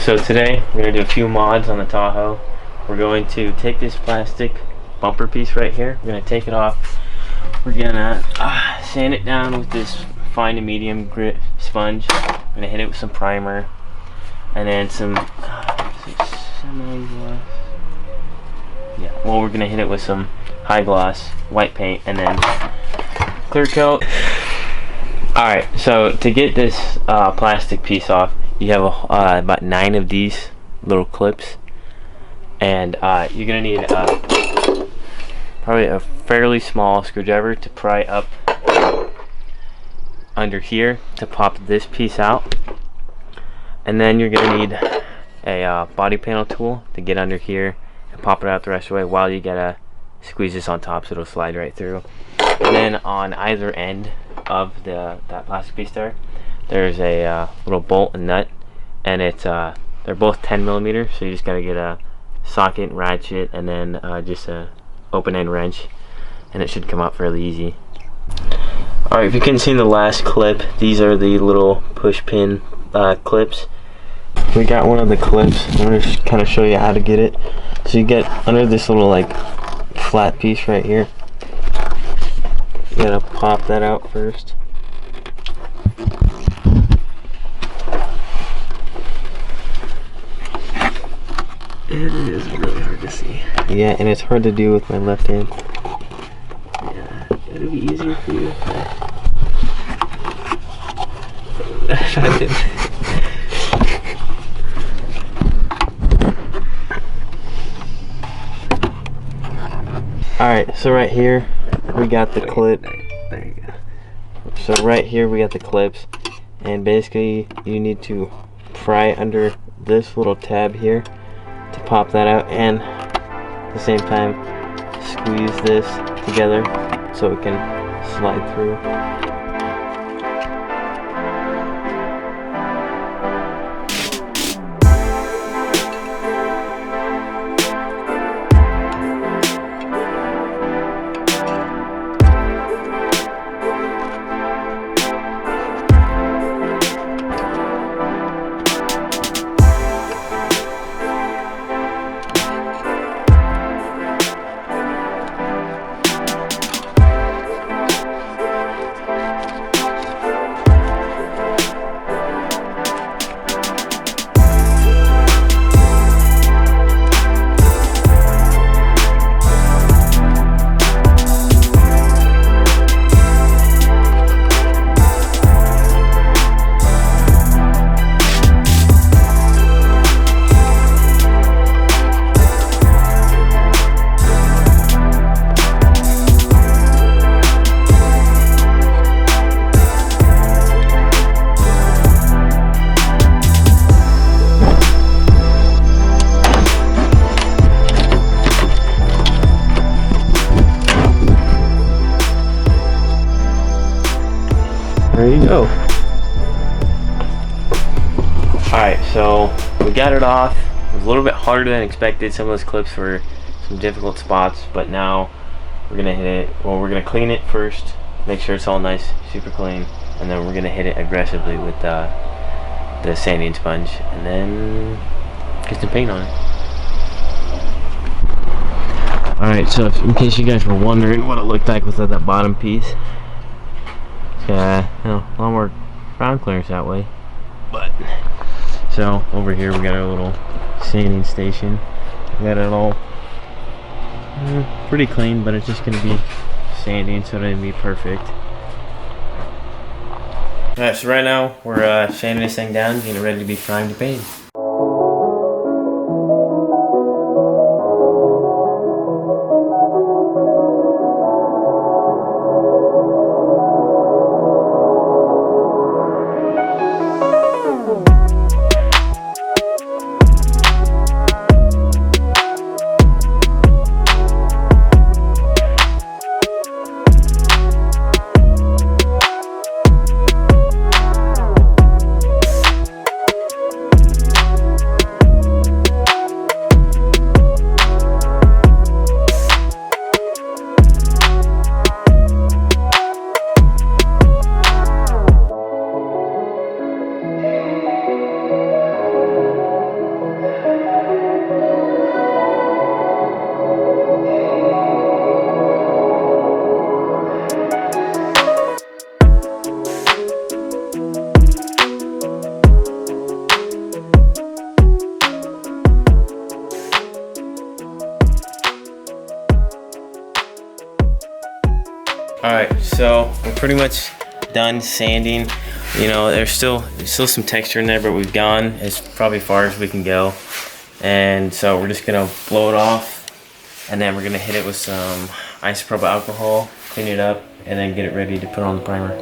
So today we're going to do a few mods on the Tahoe. We're going to take this plastic bumper piece right here. We're going to take it off. We're going to sand it down with this fine to medium grit sponge. We're going to hit it with some primer and then some semi-gloss. Yeah, well, we're going to hit it with some high gloss white paint and then clear coat. Alright, so to get this plastic piece off, you have about 9 of these little clips, and you're gonna need probably a fairly small screwdriver to pry up under here to pop this piece out, and then you're gonna need a body panel tool to get under here and pop it out the rest of the way while you gotta squeeze this on top so it'll slide right through. And then on either end of that plastic piece there's a little bolt and nut, and it's they're both 10mm, so you just gotta get a socket and ratchet and then just a open end wrench, and it should come out fairly easy. Alright, if you couldn't see in the last clip, these are the little push pin clips. We got one of the clips. I'm gonna just kind of show you how to get it. So you get under this little like flat piece right here. You gotta pop that out first. It is really hard to see. Yeah, and it's hard to do with my left hand. Yeah, it'll be easier for you. Alright, so right here we got the clip. There you go. So right here we got the clips, and basically you need to pry under this little tab here to pop that out, and at the same time squeeze this together so it can slide through. There you go. Alright, so we got it off. It was a little bit harder than expected. Some of those clips were some difficult spots, but now we're gonna hit it. Well, we're gonna clean it first, make sure it's all nice, super clean, and then we're gonna hit it aggressively with the sanding sponge, and then get some paint on it. Alright, so in case you guys were wondering what it looked like without that bottom piece, you know, a lot more ground clearance that way. But so over here we got our little sanding station. We got it all pretty clean, but it's just gonna be sanding, so it'll be perfect. Alright, so right now we're sanding this thing down, getting it ready to be primed to paint. so we're pretty much done sanding. You know, there's still some texture in there, but we've gone as probably far as we can go. And so we're just gonna blow it off, and then we're gonna hit it with some isopropyl alcohol, clean it up, and then get it ready to put on the primer.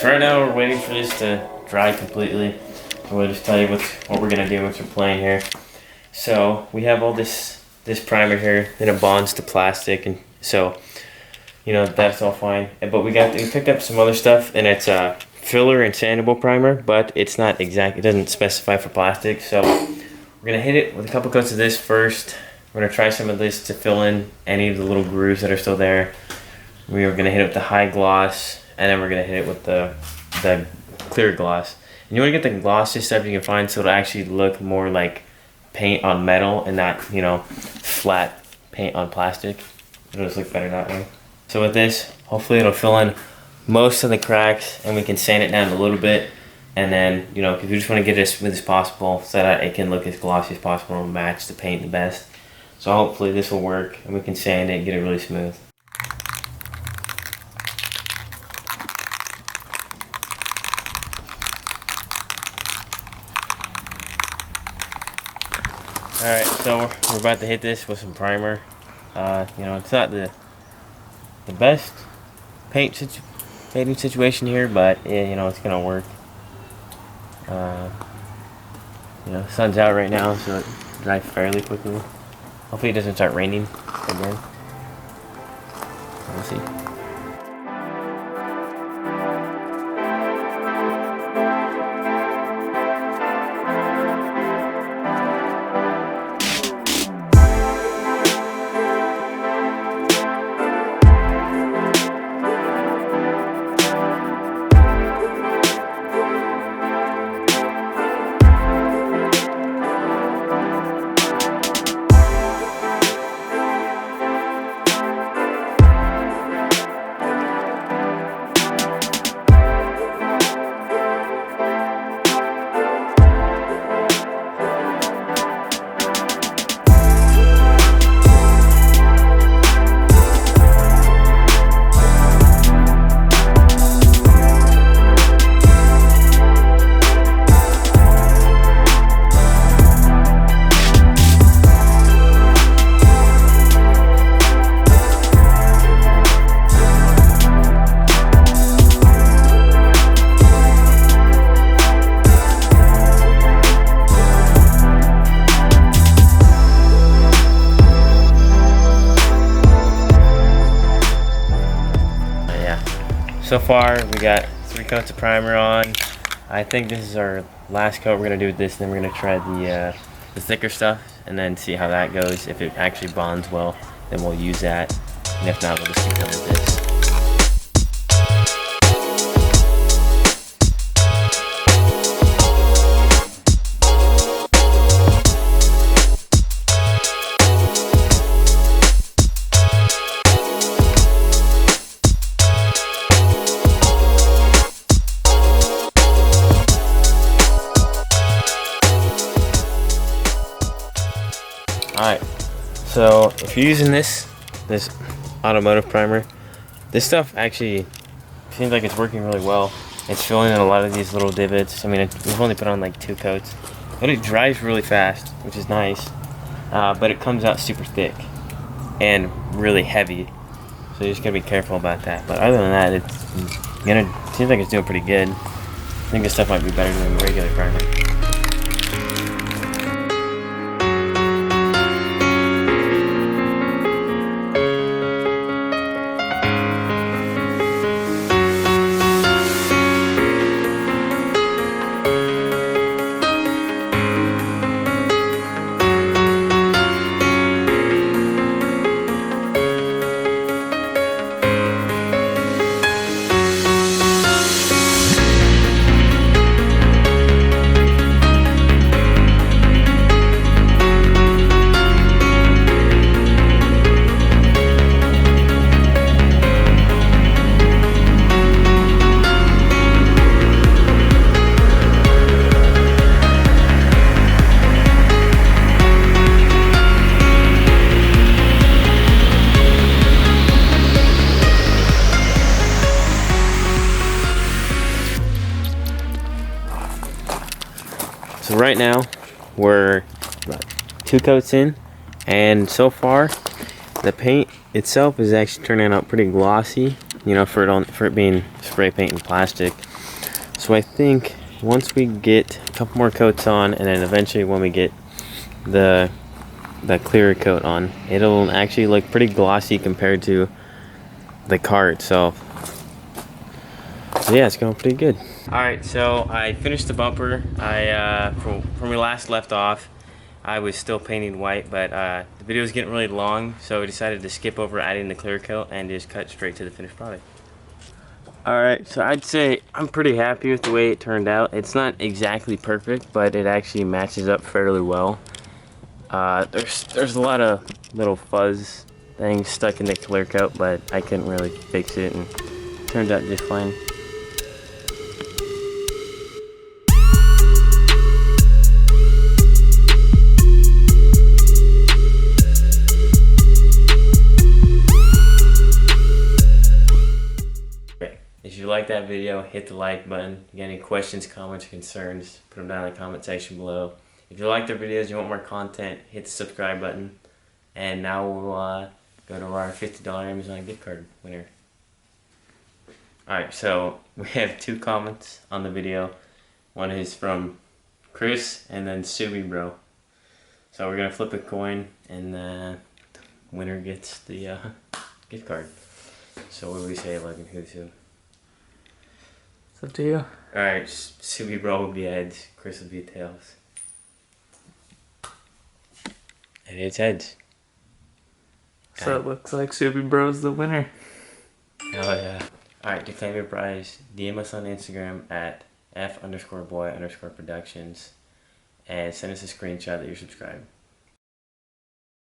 So right now we're waiting for this to dry completely. And we'll just tell you what we're gonna do once we're playing here. So we have all this primer here, and it bonds to plastic, and so you know that's all fine. But we picked up some other stuff, and it's a filler and sandable primer, but it's not exact. It doesn't specify for plastic. So we're gonna hit it with a couple coats of this first. We're gonna try some of this to fill in any of the little grooves that are still there. We are gonna hit it with the high gloss, and then we're gonna hit it with the clear gloss. And you wanna get the glossiest stuff you can find, so it'll actually look more like paint on metal and not, you know, flat paint on plastic. It'll just look better that way. So with this, hopefully it'll fill in most of the cracks, and we can sand it down a little bit. And then, you know, if you just wanna get it as smooth as possible so that it can look as glossy as possible and match the paint the best. So hopefully this will work, and we can sand it and get it really smooth. Alright, so we're about to hit this with some primer. You know, it's not the best painting situation here, but yeah, you know, it's gonna work. You know, the sun's out right now, so it dries fairly quickly. Hopefully it doesn't start raining again. We'll see. So far, we got 3 coats of primer on. I think this is our last coat we're gonna do with this. Then we're gonna try the thicker stuff, and then see how that goes. If it actually bonds well, then we'll use that. And if not, we'll just keep going with this. Alright, so if you're using this automotive primer, this stuff actually seems like it's working really well. It's filling in a lot of these little divots. I mean, we've only put on like 2 coats, but it dries really fast, which is nice. But it comes out super thick and really heavy, so you just gotta be careful about that. But other than that, it seems like it's doing pretty good. I think this stuff might be better than regular primer. right now we're about 2 coats in, and so far the paint itself is actually turning out pretty glossy, you know, for it being spray paint and plastic. So I think once we get a couple more coats on, and then eventually when we get the clear coat on, it'll actually look pretty glossy compared to the car itself. So yeah, it's going pretty good. Alright, so I finished the bumper. From where we last left off, I was still painting white, but the video was getting really long, so we decided to skip over adding the clear coat and just cut straight to the finished product. Alright, so I'd say I'm pretty happy with the way it turned out. It's not exactly perfect, but it actually matches up fairly well. There's a lot of little fuzz things stuck in the clear coat, but I couldn't really fix it, and it turned out just fine. If you like that video, hit the like button. If you got any questions, comments, or concerns, put them down in the comment section below. If you like the videos, you want more content, hit the subscribe button. And now we'll go to our $50 Amazon gift card winner. Alright, so we have 2 comments on the video. One is from Chris and then Subi Bro. So we're going to flip a coin, and the winner gets the gift card. So what do we say, Logan? Who's who? It's up to you. Alright, Subi Bro will be heads, Chris will be tails. And it's heads. So it looks like Subi Bro's the winner. Oh yeah. Alright, to claim your prize, DM us on Instagram at f_boy_productions and send us a screenshot that you're subscribed.